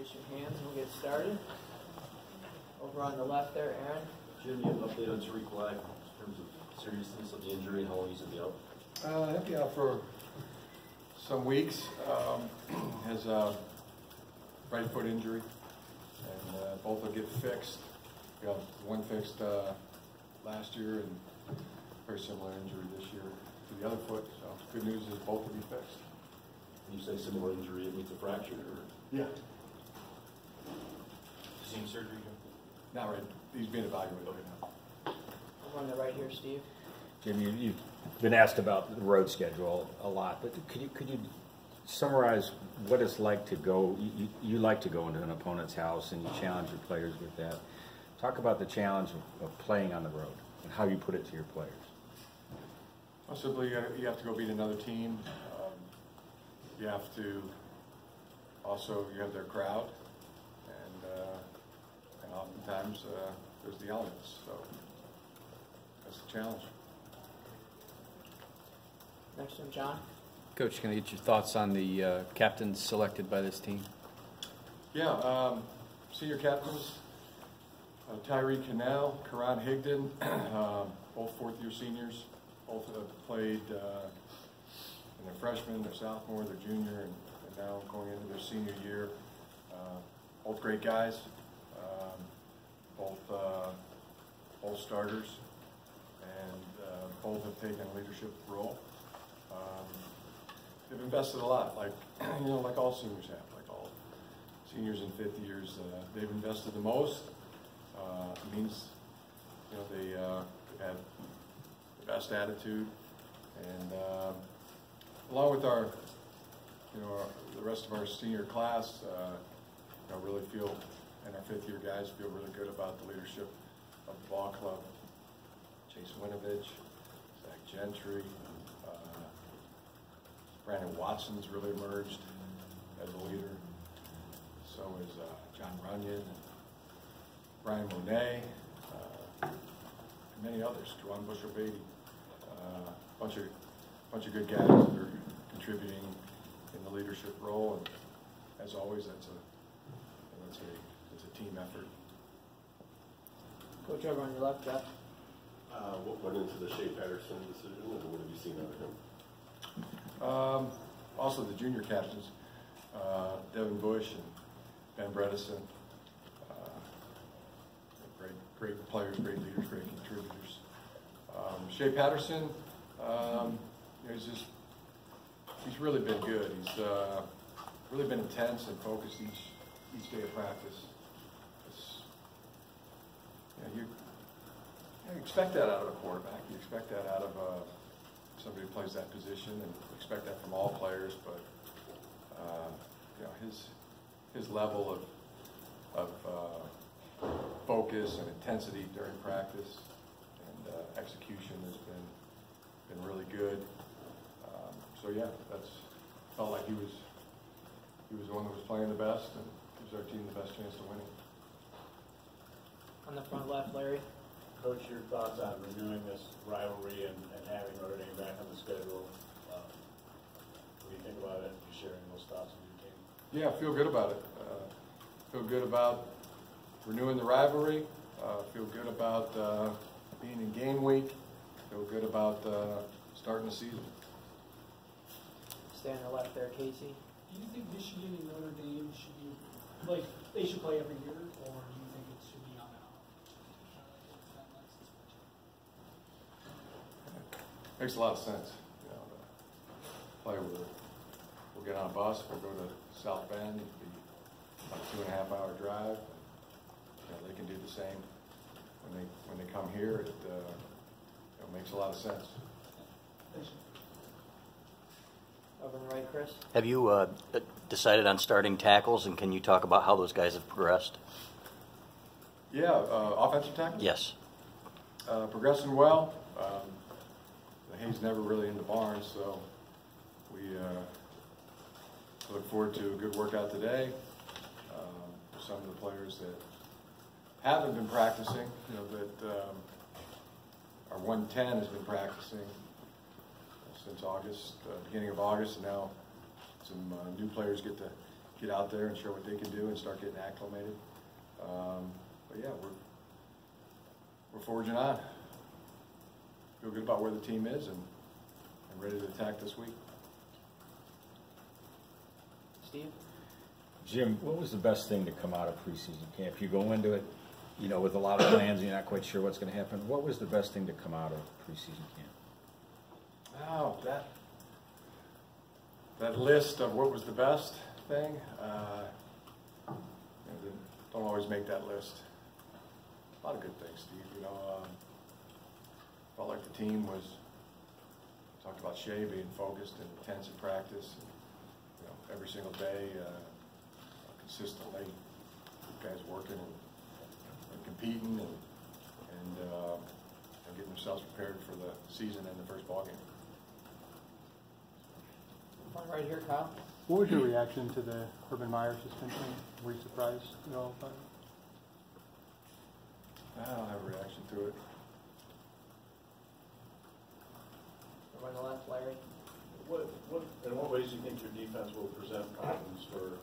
raise your hands and we'll get started. Over on the left there, Aaron. Jim, you have an update on Tariq Black in terms of seriousness of the injury and how long he's going to be out? He'll be out for some weeks. Has a right foot injury, and both will get fixed. We got one fixed last year, and very similar injury this year to the other foot. So good news is both will be fixed. When you say similar injury, it means a fracture? Or? Yeah. Same surgery? Not right. He's being evaluated right now. Over on the right here, Steve. Jim, you've been asked about the road schedule a lot, but could you summarize what it's like to go? You like to go into an opponent's house and you challenge your players with that. Talk about the challenge of playing on the road and how you put it to your players. Well, simply, you have to go beat another team. You have to also, you have their crowd, and oftentimes there's the elements. So that's the challenge. Next one, John. Coach, can I get your thoughts on the captains selected by this team? Yeah, senior captains, Tyree Cannell, Karan Higdon, both fourth-year seniors. Both have played in their freshman, their sophomore, their junior, and now going into their senior year. Both great guys, both starters, and both have taken a leadership role. They've invested a lot, like like all seniors have, like all seniors and fifth years. They've invested the most. It means they've had the best attitude, and along with our the rest of our senior class, really feel, and our fifth year guys feel really good about the leadership of the ball club. Chase Winovich, Zach Gentry. Brandon Watson's really emerged as a leader. So is John Runyon and Brian Monet, and many others. Juwan Busher-Beatty, bunch of good guys that are contributing in the leadership role. And as always, that's a team effort. Coach, over on your left, Jeff. What went into the Shea Patterson decision, and what have you seen out of him? Also the junior captains, Devin Bush and Ben Bredesen, great players, great leaders, great contributors. Shea Patterson, he's really been good. He's really been intense and focused each day of practice. You expect that out of a quarterback. You expect that out of somebody who plays that position, and expect that from all players. But his level of focus and intensity during practice and execution has been really good. So yeah, felt like he was the one that was playing the best, and gives our team the best chance to win it. On the front left, Larry. Coach, your thoughts on renewing this rivalry and having Notre Dame back on the schedule? What do you think about it? You sharing those thoughts with your team? Yeah, I feel good about it. Feel good about renewing the rivalry. Feel good about being in game week. Feel good about starting the season. Stay on the left there, Casey. Do you think Michigan and Notre Dame should be they should play every year, or do you think it should be on and off? Makes a lot of sense. The play we'll get on a bus, we'll go to South Bend. It'll be about a 2.5-hour drive. They can do the same when they come here. It makes a lot of sense. Over on the right, Chris. Have you decided on starting tackles, and can you talk about how those guys have progressed? Yeah, offensive tackles? Yes. Progressing well. The hay's never really in the barn, so we look forward to a good workout today. Some of the players that haven't been practicing, our 110 has been practicing since August, beginning of August, and now some new players get to get out there and show what they can do and start getting acclimated. But yeah, we're forging on. Feel good about where the team is and ready to attack this week. Steve? Jim, what was the best thing to come out of preseason camp? You go into it, you know, with a lot of plans and you're not quite sure what's going to happen. What was the best thing to come out of preseason camp? Oh, that list of what was the best thing, don't always make that list. A lot of good things, Steve. You know, felt like the team was, talked about Shea being focused and intense in practice. And, you know, every single day, consistently, guys working and competing and getting themselves prepared for the season and the first ball game. Right here, Kyle. What was your reaction to the Urban Meyer suspension? Were you surprised at all by it? I don't have a reaction to it. Over on the left, Larry. In what ways do you think your defense will present problems for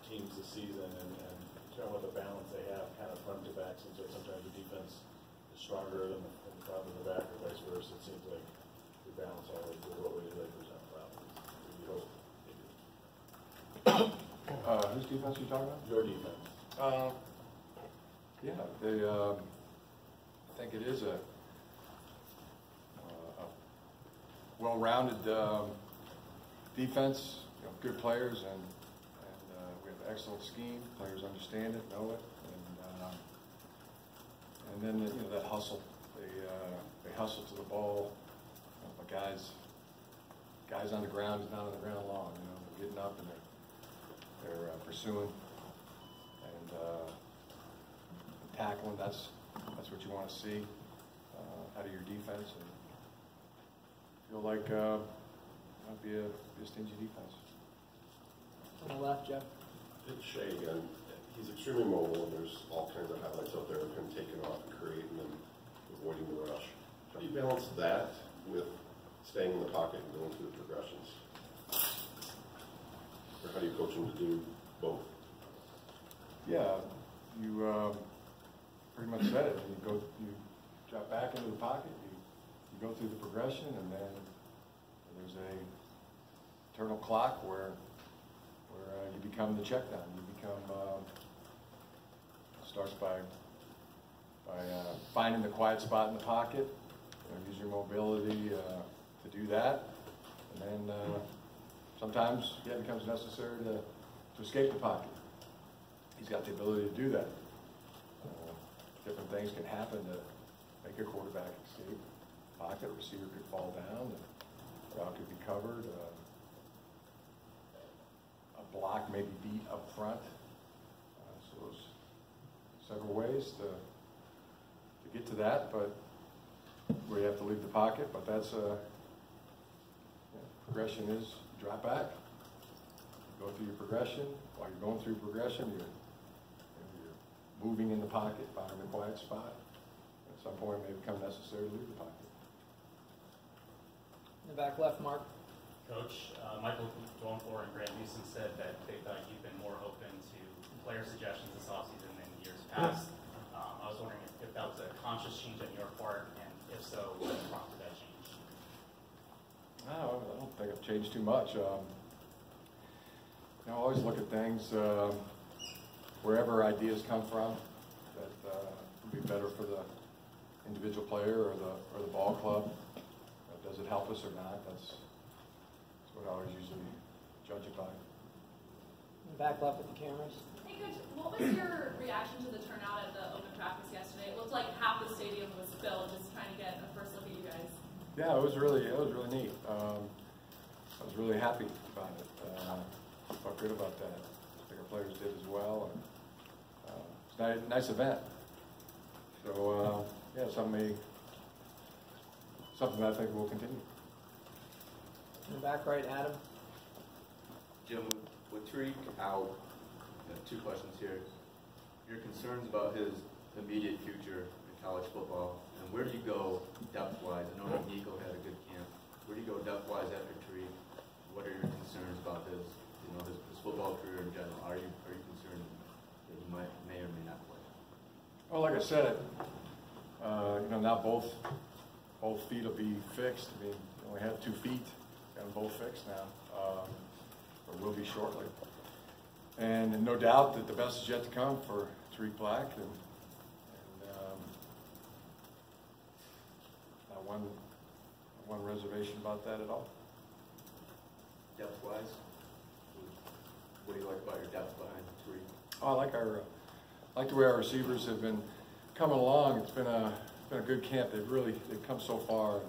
teams this season, and kind of what the balance they have, kind of front to back? Seems like sometimes the defense is stronger than the front and the back, or vice versa. It seems like your balance always will. What way do they present problems? You hope they do. Whose defense are you talking about? Your defense. Yeah, I think it is a well-rounded defense. You know, good players, and we have an excellent scheme. Players understand it, know it, and then you know, that hustle. They hustle to the ball. But guys on the ground is not on the ground long. You know, they're getting up and they're pursuing and tackling. That's what you want to see out of your defense, and feel like it might be a stingy defense. On the left, Jeff. It's Shea again. He's extremely mobile, and there's all kinds of highlights out there of him taking off and creating and avoiding the rush. How do you balance that with staying in the pocket and going through the progressions? Or how do you coach him to do both? Yeah, you pretty much said it. You drop back into the pocket, you go through the progression, and then there's a eternal clock where you become the check down. You become starts by finding the quiet spot in the pocket. You know, use your mobility to do that, and then sometimes it becomes necessary to escape the pocket. He's got the ability to do that. Different things can happen to make a quarterback escape the pocket. A receiver could fall down, the route could be covered. A block may be beat up front. So there's several ways to get to that, but where you have to leave the pocket. But that's progression is you drop back, you go through your progression. While you're going through progression, you're moving in the pocket, finding a quiet spot. At some point, it may become necessary to leave the pocket. In the back left, Mark. Coach, Michael Dwumfor and Grant Newsom said that they thought you've been more open to player suggestions this offseason than years past. I was wondering if that was a conscious change on your part, and if so, what prompted that change? No, I don't think I've changed too much. I always look at things wherever ideas come from that would be better for the individual player or the ball club. Does it help us or not? That's what I always usually judge it by. In the back left with the cameras. Hey, Coach, what was your reaction to the turnout at the open practice yesterday? It looked like half the stadium was filled, just trying to get a first look at you guys. Yeah, it was really neat. I was really happy about it. Felt good about that. I think our players did as well. And, it's a nice event. So yeah, something that I think will continue. In the back right, Adam. Jim, with Tariq out, two questions here. Your concerns about his immediate future in college football, and where do you go depth-wise? I know that Nico had a good camp. Where do you go depth-wise after Tariq? What are your concerns about his football career in general? Are you concerned that he may or may not play? Well, like I said, now both feet will be fixed. I mean, you only had 2 feet, got them both fixed now, or will be shortly. And no doubt that the best is yet to come for Tariq Black, and not one reservation about that at all. Depth-wise, what do you like about your depth behind Tariq? Oh, I like the way our receivers have been coming along. It's been a good camp. They've come so far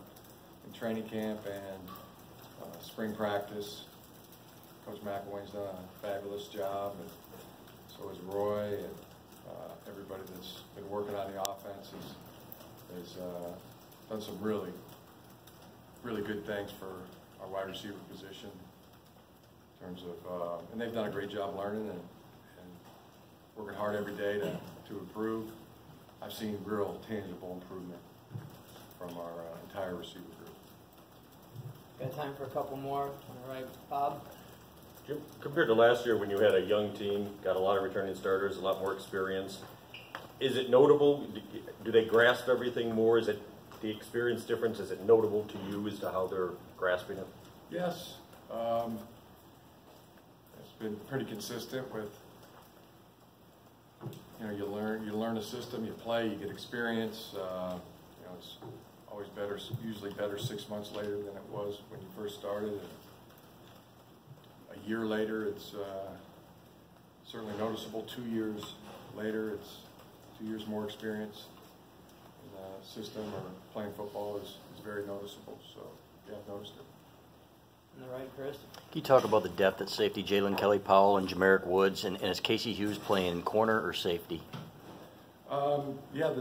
in training camp and spring practice. Coach McElwain's done a fabulous job, and so has Roy, and everybody that's been working on the offense has done some really good things for our wide receiver position in terms of, and they've done a great job learning and working hard every day to improve. I've seen real tangible improvement from our entire receiver group. Got time for a couple more. All right, Bob? Jim, compared to last year when you had a young team, got a lot of returning starters, a lot more experience, is it notable? Do they grasp everything more? Is it the experience difference? Is it notable to you as to how they're grasping it? Yes. It's been pretty consistent with, you learn a system, you play, you get experience. It's always better, usually better 6 months later than it was when you first started. A year later, it's certainly noticeable. 2 years later, it's 2 years more experience in the system or playing football is very noticeable. So, yeah, I've noticed it. On the right, Chris? Can you talk about the depth at safety, Jalen Kelly Powell and Jamerick Woods, and is Casey Hughes playing corner or safety? Yeah, the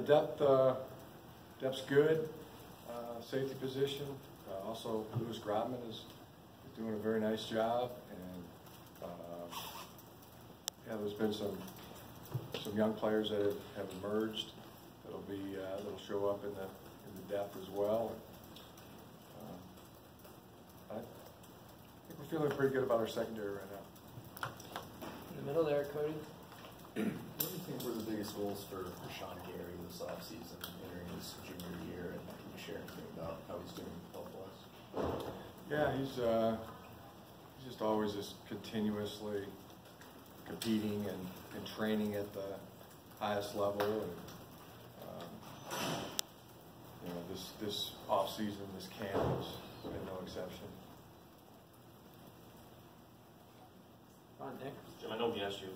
depth's good. Safety position. Also, Lewis Grotman is doing a very nice job, and there's been some young players that have emerged that'll show up in the depth as well. I think we're feeling pretty good about our secondary right now. In the middle there, Cody. What do you think were the biggest goals for Sean Gary this offseason, entering his junior year, and can you share anything about how he's doing health-wise? Yeah, he's just always just continuously competing and training at the highest level, and this off season, this camp has been no exception. On Nick. Jim, I know we asked you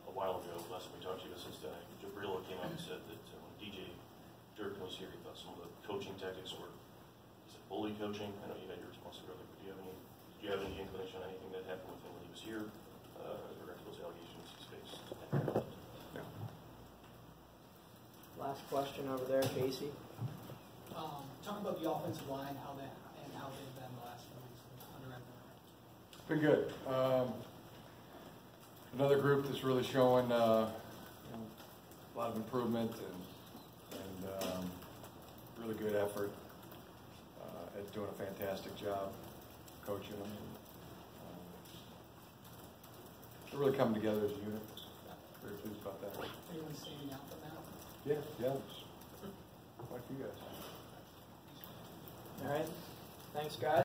a while ago, last time we talked to you, since Jabril came out and said that when DJ Durkin was here, he thought some of the coaching tactics were, is it bully coaching? I know you had your response earlier, but do you have any inclination on anything that happened with him when he was here, or those allegations he's faced? No. Last question over there, Casey. Talk about the offensive line, how they've been the last few weeks under Rivalry. Been good. Another group that's really showing a lot of improvement and really good effort at doing a fantastic job coaching them. They're really coming together as a unit. Very pleased about that. Anyone standing out from that? Yeah, there's quite a few guys. All right. Thanks, guys.